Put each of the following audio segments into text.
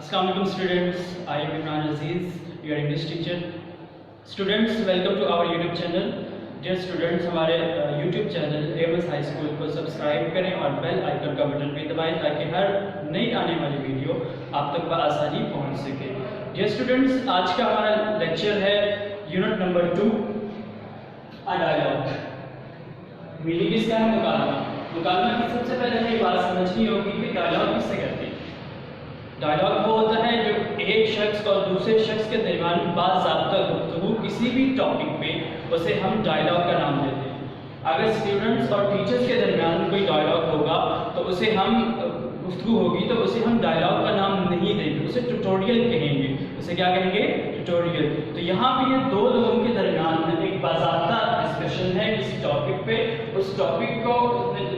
Assalamu alaikum students, I am Imran Aziz, your English teacher. Students, welcome to our YouTube channel. Dear students, हमारे YouTube channel एवस high school को subscribe करें और bell icon का button भी दबाएं ताकि हर नई आने वाली वीडियो आप तक बआसानी पहुंच सके. Dear students, आज का हमारा लेक्चर है unit number 2 a dialogue. Meaning इसका है मुकालमा. मुकालमा की सबसे पहले हमें बात समझनी होगी कि डायलॉग किससे करते हैं. डायलॉग वो होता है जो एक शख्स और दूसरे शख्स के दरमियान बाज़ाब्ता गुफ्तगू किसी भी टॉपिक पे उसे हम डायलॉग का नाम देते हैं. अगर स्टूडेंट्स और टीचर्स के दरमियान कोई डायलॉग होगा तो उसे हम गुफ्तगू होगी तो उसे हम डायलॉग का नाम नहीं देंगे, उसे ट्यूटोरियल कहेंगे. उसे क्या कहेंगे? ट्यूटोरियल. तो यहाँ पे ये दो लोगों के दरमियान एक बाज़ाब्ता डिस्कशन है किसी टॉपिक पे. उस टॉपिक को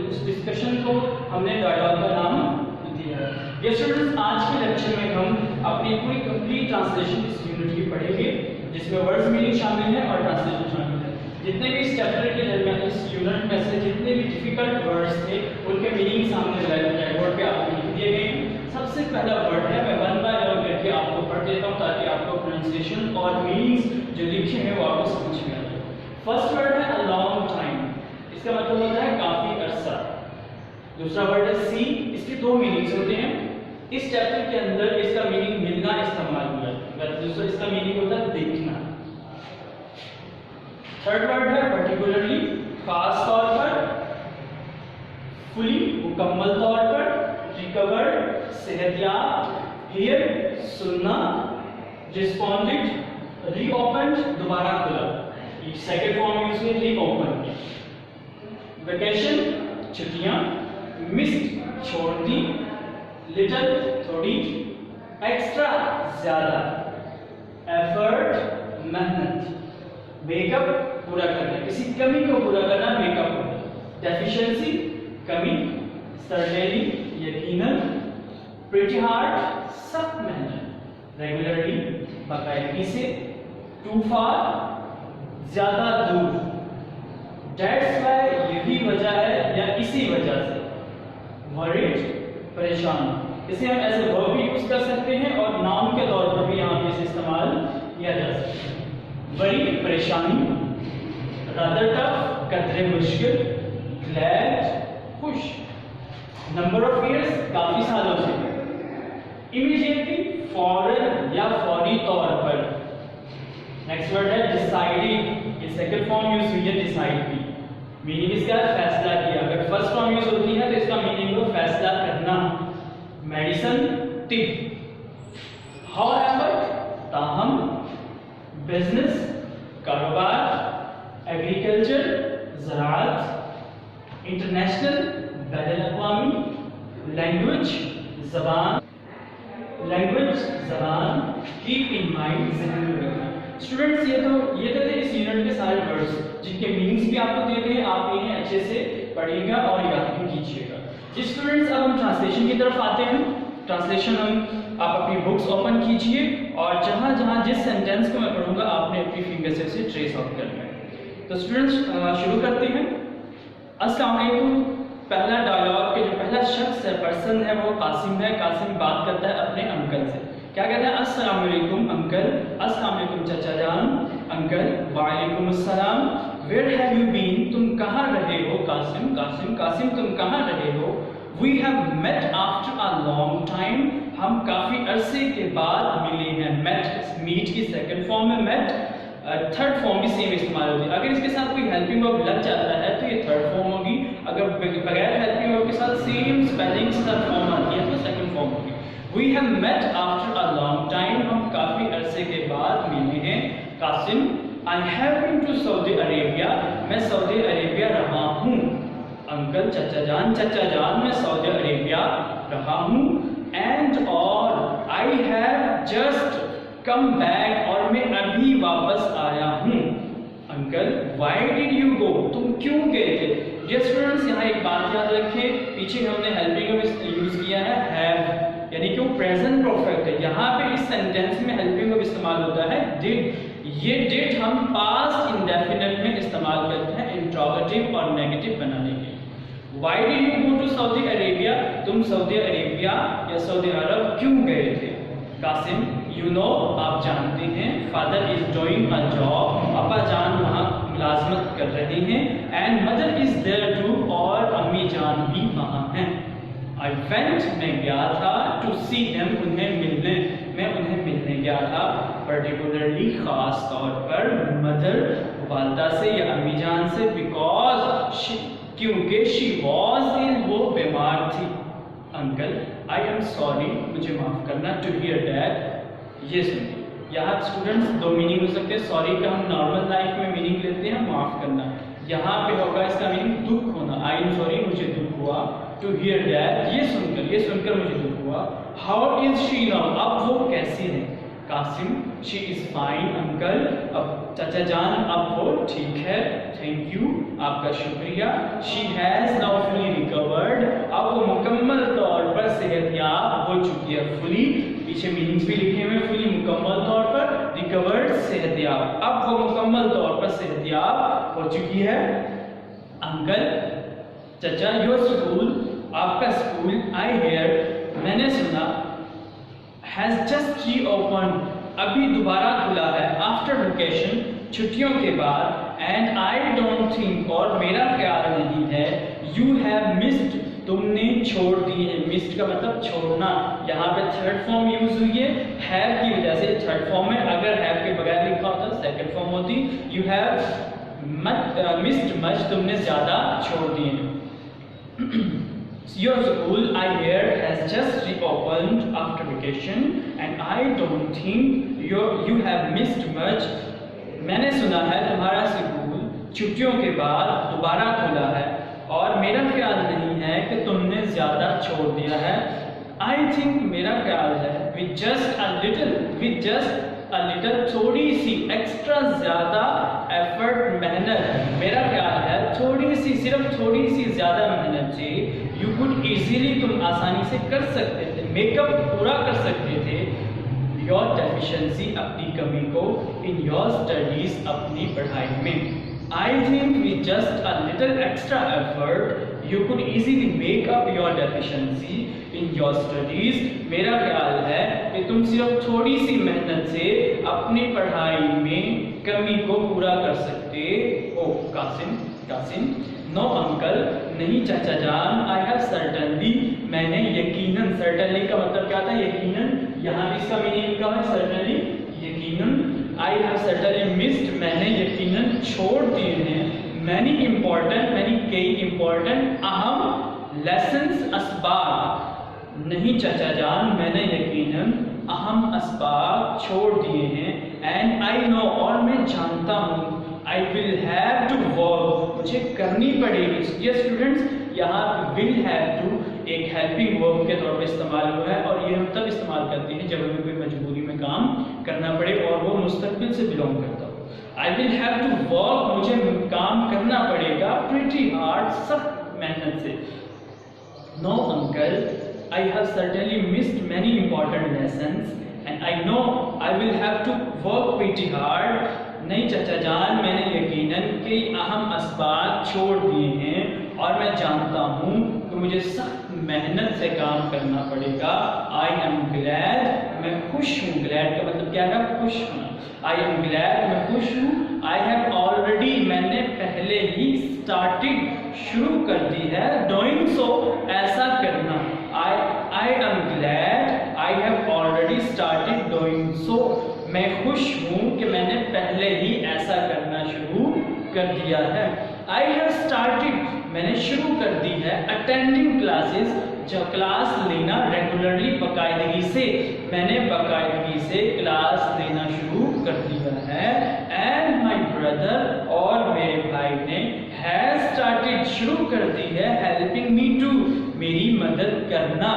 उस डिस्कशन को हमने डायलॉग का नाम दिया है. ये स्टूडेंट्स, आज के लेक्चर में हम अपनी पूरी कंप्लीट ट्रांसलेशन इस यूनिट की पढ़ेंगे जिसमें वर्ड्स मीनिंग शामिल है और ट्रांसलेशन शामिल है. जितने भी इस चैप्टर के दरमियान इस यूनिट में से जितने भी डिफिकल्ट वर्ड्स थे उनके मीनिंग सामने ब्लैक बोर्ड पे आपको लिख दिए गए हैं. सबसे पहला वर्ड है, मैं वन बाय वन करके आपको पढ़ देता हूँ ताकि आपको प्रोनाउंसिएशन और मीनिंग्स जो लिखे हैं वो आपको समझ में आ जाए. फर्स्ट वर्ड है अ लॉन्ग टाइम. इसका मतलब होता है काफी अरसा. दूसरा वर्ड है सी. इसके दो मीनिंग्स होते हैं. इस चैप्टर के अंदर इसका मीनिंग मिलना इस्तेमाल हुआ है. दूसरा इसका मीनिंग होता है देखना. थर्ड वर्ड है पर्टिकुलरली, खास तौर पर. फुली, मुकम्मल तौर पर. रिकवर्ड, सेहतयाब. हियर, सुनना. रिस्पॉन्डेड, रीओपन्ड, दोबारा खुला. ये सेकंड फॉर्म यूज हुई रीओपन. वेकेशन, छुट्टियां. मिस्ड, छोड़ दी. लिटिल, थोड़ी. एक्स्ट्रा, ज्यादा. एफर्ट, मेहनत. मेकअप, पूरा करना, किसी कमी को पूरा करना मेकअप होता है. डेफिशिएंसी, कमी. सर्टेनली, यकीनन. प्रिटी हार्ड, सख्त मेहनत. रेगुलरली, बाकायदगी से. टू फार, ज्यादा दूर. दैट्स व्हाई, यही वजह है या इसी वजह से. वरीड, परेशान. इसे हम एज ए वर्ब भी यूज कर सकते हैं और नाउन के तौर पर भी यहाँ पे इसे इस्तेमाल किया जा सकता है. वरी, परेशानी. रादर टफ, कदरे मुश्किल. ग्लैड, खुश. नंबर ऑफ इयर्स, काफी सालों से. इमीडिएटली, फौरन या फौरी तौर पर. नेक्स्ट वर्ड है डिसाइडेड. ये सेकंड फॉर्म यूज हुई है डिसाइड की. मीनिंग इसका फैसला किया. अगर फर्स्ट फॉर्म यूज होती है तो इसका मीनिंग हो फैसला करना. Medicine, tip. हाउएवर, ताहम. बिजनेस, कारोबार. एग्रीकल्चर, ज़राअत. इंटरनेशनल, बैनुल-अक़वामी. लैंग्वेज, ज़बान. लैंग्वेज, ज़बान. कीप इन माइंड, ज़हन में रखना. स्टूडेंट्स, ये थे इस यूनिट के सारे वर्ड्स जिनके मीनिंग्स भी आपको दिए गए हैं. आप इन्हें अच्छे से पढ़िएगा और याद भी कीजिएगा. जी स्टूडेंट्स, अब हम ट्रांसलेशन की तरफ आते हैं. ट्रांसलेशन आप अपनी बुक्स ओपन कीजिए और जहाँ जहाँ जिस सेंटेंस को मैं पढ़ूंगा आपने अपनी फिंगर से उसे ट्रेस आउट करना है. तो स्टूडेंट्स, शुरू करते हैं. अस्सलाम वालेकुम. पहला डायलॉग के जो पहला शख्स है, पर्सन है, वो कासिम है. कासिम बात करता है अपने अंकल से. क्या कहता है? अस्सलाम वालेकुम अंकल. अस्सलाम वालेकुम चाचा जान. अंकल, वालेकुम अस्सलाम. Where have you been? तुम कहाँ रहे हो? कासिम. कासिम, तुम कहाँ रहे हो? We have met after a long time. हम काफी अरसे के बाद मिले हैं. मेट, मीट की सेकंड फॉर्म है मेट. थर्ड फॉर्म भी सेम इस्तेमाल होती है. अगर इसके साथ कोई हेल्पिंग वर्ब लग जाता है तो ये थर्ड फॉर्म होगी. अगर बगैर हेल्पिंग वर्ब के साथ सेम स्पेलिंग थर्ड फॉर्म आती है तो सेकंड फॉर्म होगी. We have met after a long time. हम काफी अरसे के बाद मिले हैं. Qasim, I have been to Saudi Arabia. मैं सऊदी अरेबिया रहा हूँ. अंकल, चाचा जान, मैं सऊदी अरेबिया रहा हूँ. And और I have just come back. और मैं अभी वापस आया हूँ. Uncle, why did you go? तुम क्यों गए थे? Yes स्टूडेंट्स, यहाँ एक बात याद रखें. पीछे हमने हेल्पिंग वर्ब यूज किया है have, यानी कि वो प्रेजेंट परफेक्ट है. यहाँ पे इस सेंटेंस में हेल्पिंग वर्ब इस्तेमाल होता है डिड. ये डिड हम पास्ट इंडेफिनिट में इस्तेमाल करते हैं इंट्रोगेटिव और नेगेटिव बनाने के. Why did you go to Saudi Arabia? तुम सऊदी अरेबिया या सऊदी अरब क्यों गए थे? कासिम, you know, आप जानते हैं, father is doing a job, पापा जान वहाँ मुलाजमत कर रहे हैं, and mother is there too, और अम्मी जान भी वहाँ हैं। I went, मैं गया था, to see them, उन्हें मिलने, मैं उन्हें मिलने गया था, particularly खास तौर पर mother वालदा से या अम्मी जान से, because she, क्योंकि she was ill, वो बीमार थी। अंकल, आई एम सॉरी, मुझे माफ़ करना, टू हियर दैट, ये सुनिए। यहाँ स्टूडेंट्स दो मीनिंग हो सकते हैं। सॉरी का हम नॉर्मल लाइफ में मीनिंग लेते हैं माफ़ करना, यहाँ पे होगा इसका मीनिंग दुख होना। आई एम सॉरी, मुझे दुख हुआ, टू हियर दैट, ये सुनकर मुझे दुख हुआ। हाउ इज शी नाउ, अब वो कैसी है। Qasim, she is fine. Uncle, अब चाचा जान, अब वो ठीक है, थैंक यू, आपका शुक्रिया। She has now fully recovered, अब वो मुकम्मल तौर पर सेहतयाब हो चुकी है। फुली, पीछे मीनिंग्स भी लिखे हुए, फुली मुकम्मल तौर पर, रिकवर्ड सेहतयाब, अब वो मुकम्मल तौर पर सेहतयाब हो चुकी है। अंकल, चाचा, योर स्कूल, आपका स्कूल, आई हेयर, मैंने सुना, हैज़ जस्ट रीओपन, अभी दोबारा खुला है, आफ्टर वेकेशन, छुट्टियों के बाद, एंड आई डोंट थिंक, और मेरा ख्याल नहीं है, यू हैव मिस्ड, तुमने छोड़ दी है। मिस्ड का मतलब छोड़ना, यहाँ पे थर्ड फॉर्म यूज हुई है, हैव की वजह से थर्ड फॉर्म में, अगर हैव के बगैर लिखा होता सेकंड फॉर्म होती, यू हैव मिस्ड मच, तुमने ज़्यादा छोड़ दिए हैं। Your school, I hear, has just reopened after vacation, and I don't think you have missed much. मैंने सुना है तुम्हारा स्कूल छुट्टियों के बाद दोबारा खुला है, और मेरा ख्याल नहीं है कि तुमने ज़्यादा छोड़ दिया है। I think, मेरा ख्याल है, with just a little, थोड़ी सी, एक्स्ट्रा ज़्यादा एफर्ट, मेहनत, मेरा ख्याल है थोड़ी सी, सिर्फ थोड़ी सी ज़्यादा मेहनत से, यू कुड ईजीली, तुम आसानी से कर सकते थे, मेकअप पूरा कर सकते थे, योर डेफिशिएंसी, अपनी कमी को, इन योर स्टडीज़, अपनी पढ़ाई में। I think with just a little extra effort, you could easily make up your deficiency in your studies. मेरा ख्याल है कि तुम सिर्फ थोड़ी सी मेहनत से अपनी पढ़ाई में कमी को पूरा कर सकते हो। कासिम, नो अंकल, नहीं चाचा जान, आई हैव सर्टनली, मैंने यकीनन, सर्टनली का मतलब क्या था, यकीनन, यहाँ भी इसका मीनिंग क्या है, सर्टनली, यकीनन। आई हैव सर्टनली मिस्ड, मैंने यकीनन छोड़ दिए हैं, मैनी कई इम्पोर्टेंट, अहम, लेसन्स, असबाब। नहीं चाचा जान, मैंने यकीनन अहम असबाब छोड़ दिए हैं, एंड आई नो, और मैं जानता हूँ, I will have to work, मुझे करनी पड़ेगी। ये स्टूडेंट्स, यहाँ विल हैव टू एक हेल्पिंग वर्ब के तौर पे इस्तेमाल हुआ है, और ये हम तब इस्तेमाल करते हैं जब हमें कोई मजबूरी में काम करना पड़े और वो मुस्तकबिल से बिलोंग करता हो। I will have to work, मुझे काम करना पड़ेगा, pretty hard, सख्त मेहनत से। No uncle, I have certainly missed many important lessons, and I know I will have to work pretty hard. नहीं चाचा जान, मैंने यकीनन कई अहम असबाब छोड़ दिए हैं, और मैं जानता हूँ कि मुझे सख्त मेहनत से काम करना पड़ेगा। I am glad, मैं खुश हूँ, glad का मतलब क्या है, खुश होना। I am glad, मैं खुश हूँ। I have already, मैंने पहले ही started, शुरू कर दी है, doing so, ऐसा करना। I am glad, I have already started doing so, मैं खुश हूँ कि मैंने पहले ही ऐसा करना शुरू कर दिया है। I have started, मैंने शुरू कर दी है, attending classes, जो क्लास लेना रेगुलरली, बाकायदगी से, मैंने बाकायदगी से क्लास लेना शुरू कर दिया है। एंड माई ब्रदर, और मेरे भाई ने, हैज स्टार्टेड, शुरू कर दी है, हेल्पिंग मी टू, मेरी मदद करना।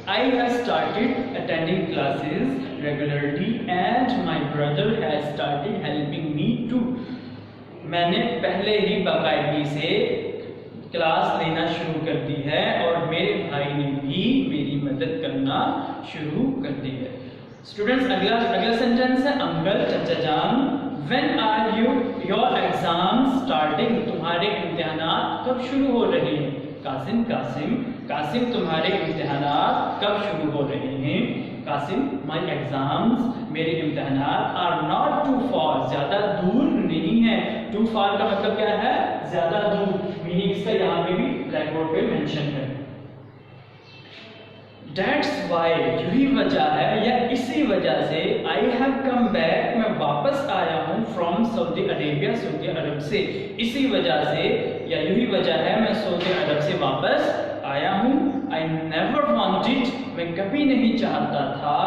I have started attending classes regularly and my brother has started helping me too. मैंने पहले ही बाकायदगी से क्लास लेना शुरू कर दी है, और मेरे भाई ने भी मेरी मदद करना शुरू कर दी है। स्टूडेंट्स, अगला सेंटेंस है, अंकल, चाचा जान, when are your exam starting, तुम्हारे इम्तिहानात कब शुरू हो रहे हैं। कासिम कासिम कासिम तुम्हारे इम्तिहानात कब शुरू हो रहे हैं? कासिम माई एग्जाम्स मेरे इम्तिहानात आर नॉट टू फार ज़्यादा दूर नहीं है। टू फार का मतलब क्या है? ज़्यादा दूर। मीनिंग इसका यहाँ पे भी ब्लैक बोर्ड पे मेंशन है। That's why यही वजह है या इसी वजह से I have come back मैं वापस आया हूँ from सऊदी अरेबिया सऊदी अरब से। इसी वजह से या यही वजह है मैं सऊदी अरब से वापस आया हूँ। I never wanted मैं कभी नहीं चाहता था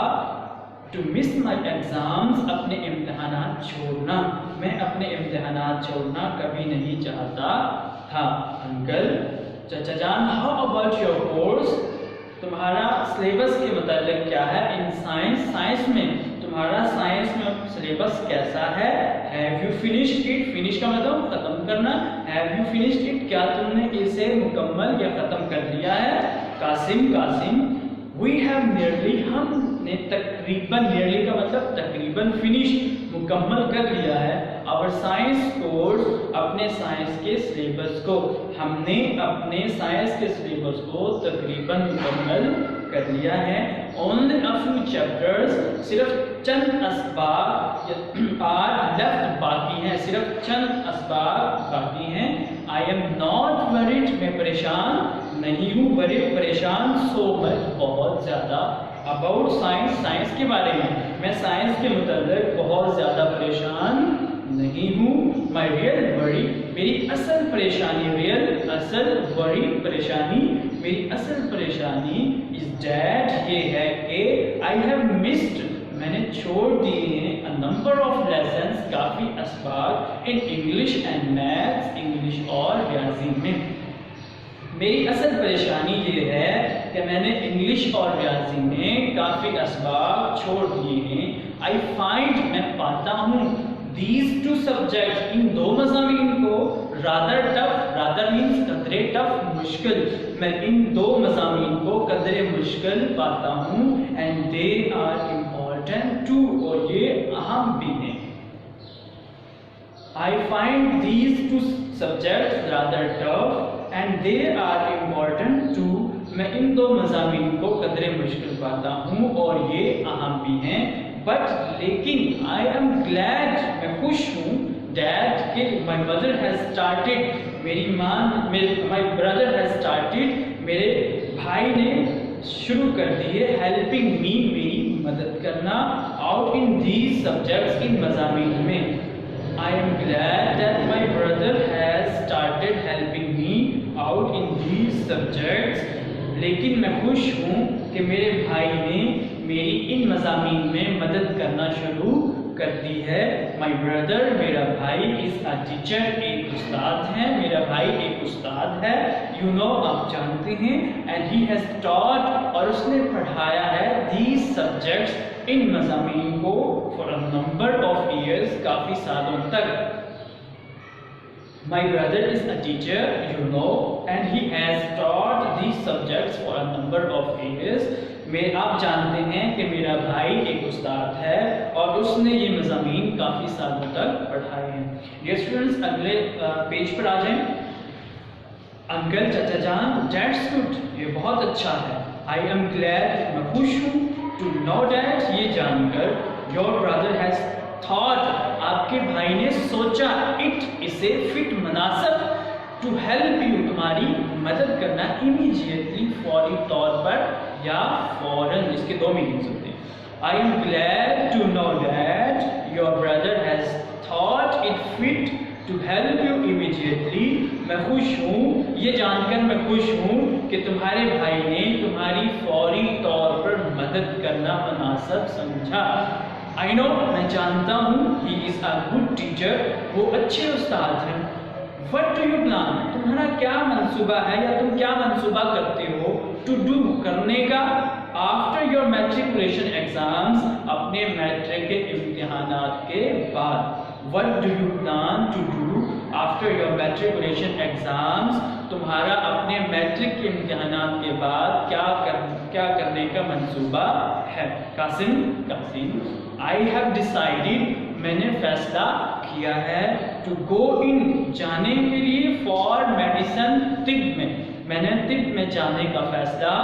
to miss my exams अपने इम्तिहानात छोड़ना। मैं अपने इम्तिहानात छोड़ना कभी नहीं चाहता था। अंकल चाचा जान how about your course तुम्हारा सिलेबस के मतलब क्या है? इन साइंस में तुम्हारा साइंस में सिलेबस कैसा है? Have you finished it? Finish का मतलब खत्म करना। हैव यू फिनिश्ड इट क्या तुमने इसे मुकम्मल या खत्म कर लिया है? Qasim Qasim we have nearly हमने तकरीबन नियरली का मतलब तकरीबन फिनिश मुकम्मल कर लिया है। आवर साइंस कोर्स अपने साइंस के सिलेबस को हमने अपने साइंस के सिलेबस को तकरीबन मुकम्मल कर लिया है। ओनली अ फ्यू चैप्टर्स सिर्फ चंद असबाब आर लेफ्ट बाकी हैं। सिर्फ चंद असबाब बाकी हैं। आई एम नॉट वरीड मैं परेशान नहीं हूँ। वरीड परेशान सो मच बहुत ज़्यादा। अबाउट साइंस साइंस के बारे में मैं साइंस के मुताबिक बहुत ज़्यादा परेशान नहीं हूँ। माई रियल वरी मेरी असल परेशानी रियल असल वरी परेशानी मेरी असल परेशानी इज डैट ये है कि आई हैव मिस्ड मैंने छोड़ दिए हैं अ नंबर ऑफ लेसन्स काफ़ी असबाब in English and maths English और रियाजी में। मेरी असल परेशानी ये है कि मैंने इंग्लिश और रियाजी में काफ़ी असबाब छोड़ दिए हैं। आई फाइंड मैं पाता हूँ these two subjects इन दो मज़ामीन को rather tough rather means कदरे टफ मुश्किल मैं इन दो मज़ामीन को कदरे मुश्किल पाता हूँ and they are important too और ये अहम भी हैं। I find these two subjects rather tough and they are important too मैं इन दो मज़ामीन को कदरे मुश्किल पाता हूँ और ये अहम भी हैं। बट लेकिन आई एम ग्लैड मैं खुश हूँ डैट कि माई मदर हैज स्टार्टेड मेरी माँ माई ब्रदर हैज स्टार्टेड मेरे भाई ने शुरू कर दी है हेल्पिंग मी मेरी मदद करना आउट इन दीज सब्जेक्ट्स इन मज़ामीन में। I am glad that my brother has started helping me out in these subjects लेकिन मैं खुश हूँ कि मेरे भाई ने मेरी इन मज़ामीन में मदद करना शुरू कर दी है। माई ब्रदर मेरा भाई इज़ अ टीचर एक उस्ताद है। मेरा भाई एक उस्ताद है। यू नो आप जानते हैं। एंड ही हैज़ टॉट और उसने पढ़ाया है दीज सब्जेक्ट्स इन मज़ामीन को for a number of years काफ़ी सालों तक। My brother is a teacher, you know, and he has taught these subjects for a number of years. आप जानते हैं कि मेरा भाई एक उस्ताद है और उसने ये मज़ामीन काफ़ी सालों तक पढ़ाए हैं। डियर स्टूडेंट्स अगले पेज पर आ जाएं। अंकल चाचा जान दैट्स गुड ये बहुत अच्छा है। आई एम ग्लैड मैं खुश हूँ टू नो डैट ये जानकर योर ब्रदर हैज़ थॉट आपके भाई ने सोचा इट इसे फिट मुनासिब टू हेल्प यू तुम्हारी मदद करना इमीडिएटली फौरी तौर पर या फौरन इसके दो मीनिंग्स होते हैं। I am glad to know that your brother has thought it fit to help you immediately मैं खुश हूँ ये जानकर मैं खुश हूँ कि तुम्हारे भाई ने तुम्हारी फौरी तौर पर मदद करना मुनासिब समझा। आई नो मैं जानता हूँ he is a good teacher वो अच्छे उस्ताद हैं। वट डू यू प्लान तुम्हारा क्या मंसूबा है या तुम क्या मंसूबा करते हो टू डू करने का आफ्टर योर मैट्रिकुलेशन एग्जाम्स अपने मैट्रिक के इम्तिहानात के बाद। What do you plan to do after your matriculation exams तुम्हारा अपने मैट्रिक के इम्तिहानात के बाद क्या करने का मंसूबा है। Qasim Qasim I have decided मैंने फैसला किया है टू गो इन जाने के लिए फॉर मेडिसिन तिब में میں نے طب میں جانے کا فیصلہ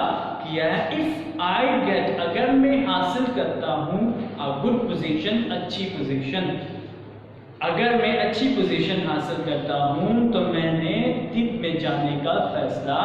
کیا ہے. If I get, اگر میں حاصل کرتا ہوں a good position, اچھی پوزیشن, اگر میں اچھی پوزیشن حاصل کرتا ہوں تو میں نے طب میں جانے کا فیصلہ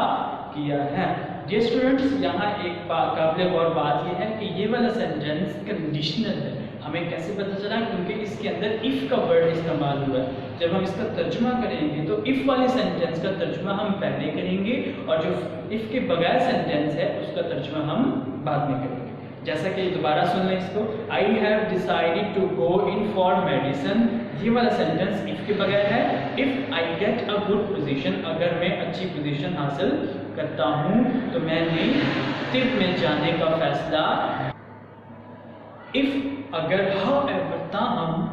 کیا ہے. ڈیئر اسٹوڈنٹس, یہاں ایک قابل غور بات یہ ہے کہ یہ والا سینٹینس کنڈیشنل ہے. ہمیں کیسے پتہ چلا؟ کیونکہ اس کے اندر if کا ورڈ استعمال ہوا ہے. جب ہم اس کا ترجمہ کریں گے تو if والے سینٹینس کا ترجمہ ہم پہلے کریں گے اور جو if کے بغیر سینٹینس ہے اس کا ترجمہ ہم بعد میں کریں گے. جیسا کہ دوبارہ سن لیں اس کو, I have decided to go in for medicine. یہ والا سینٹینس if کے بغیر ہے. If I get a good position, اگر میں اچھی پوزیشن حاصل کرتا ہوں تو میں نے طب میں جانے کا فیصلہ. If اگر however تاہم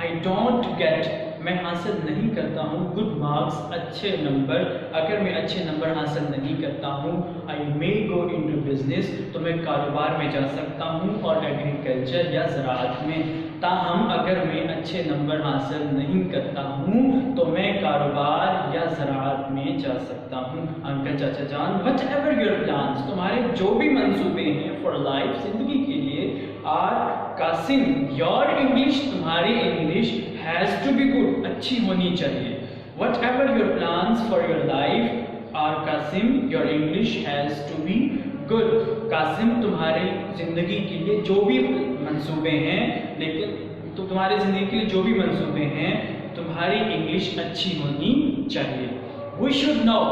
I don't get, میں حاصل نہیں کرتا ہوں good marks, اچھے نمبر, اگر میں اچھے نمبر حاصل نہیں کرتا ہوں I may go into business, تو میں کاروبار میں جا سکتا ہوں اور ایگریکلچر یا زراعت میں. تاہم اگر میں اچھے نمبر حاصل نہیں کرتا ہوں تو میں کاروبار یا زراعت میں جا سکتا ہوں. انکل چاچا جان, whatever your plans, تمہارے جو بھی منصوبے ہیں for life, زندگی کے لیے, are قاسم, your English, تمہاری English has to be good, اچھی ہونی چاہیے. Whatever your plans for your life are Qasim, your English has to be good. Qasim, تمہاری زندگی کے لیے جو بھی منصوبے ہیں, لیکن تو تمہاری زندگی کے لیے جو بھی منصوبے ہیں تمہاری انگلش اچھی ہونی چاہیے. We should know,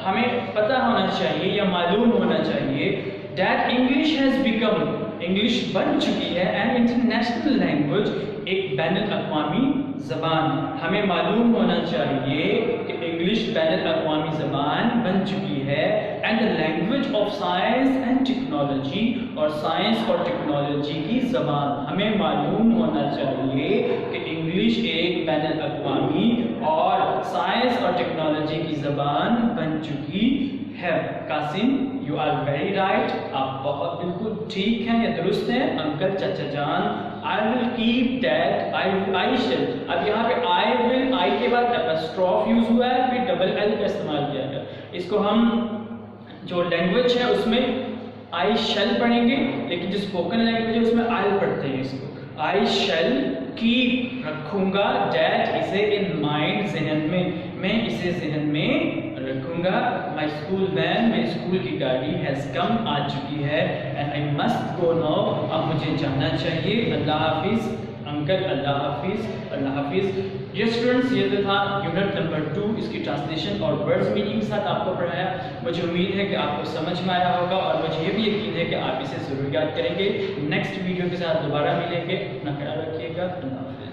ہمیں پتہ ہونا چاہیے یا معلوم ہونا چاہیے that English has become, English بن چکی ہے an international language, ایک بین الاقوامی زبان. ہمیں معلوم ہونا چاہیے کہ انگلش بین الاقوامی زبان بن چکی ہے and the language of science and technology, اور سائنس اور ٹیکنالوجی کی زبان. ہمیں معلوم ہونا چاہیے کہ انگلش ایک بین الاقوامی اور سائنس اور ٹیکنالوجی کی زبان بن چکی ہے. Qasim, you are very right, آپ بہت بالکل ٹھیک ہیں یا درست ہیں. انکل چاچا جان, I will keep that, I shall. اب یہاں پہ I will, I کے بعد apostrophe یوز ہوا ہے, پھر ڈبل L کا استعمال کیا ہے. اس کو ہم جو لینگویج ہے اس میں I shall پڑھیں گے, لیکن جو اسپوکن لینگویج ہے اس میں I'll پڑھتے ہیں اس کو. I shall keep, رکھوں گا, that, اسے in mind, ذہن میں, میں اسے ذہن میں رکھوں گا. My school van, میری اسکول کی گاڑی has come, آ چکی ہے, and I must go now, اب مجھے جانا چاہیے. اللہ حافظ انکل, اللہ حافظ, اللہ حافظ. یہ اسٹوڈنٹس, یہ تو تھا یونٹ نمبر 2, اس کی ٹرانسلیشن اور ورڈز میننگ کے ساتھ آپ کو پڑھایا. مجھے امید ہے کہ آپ کو سمجھ میں آیا ہوگا اور مجھے یہ بھی یقین ہے کہ آپ اسے ضرور یاد کریں گے. نیکسٹ ویڈیو کے ساتھ دوبارہ ملیں گے. اپنا خیال رکھیے گا. اللہ حافظ.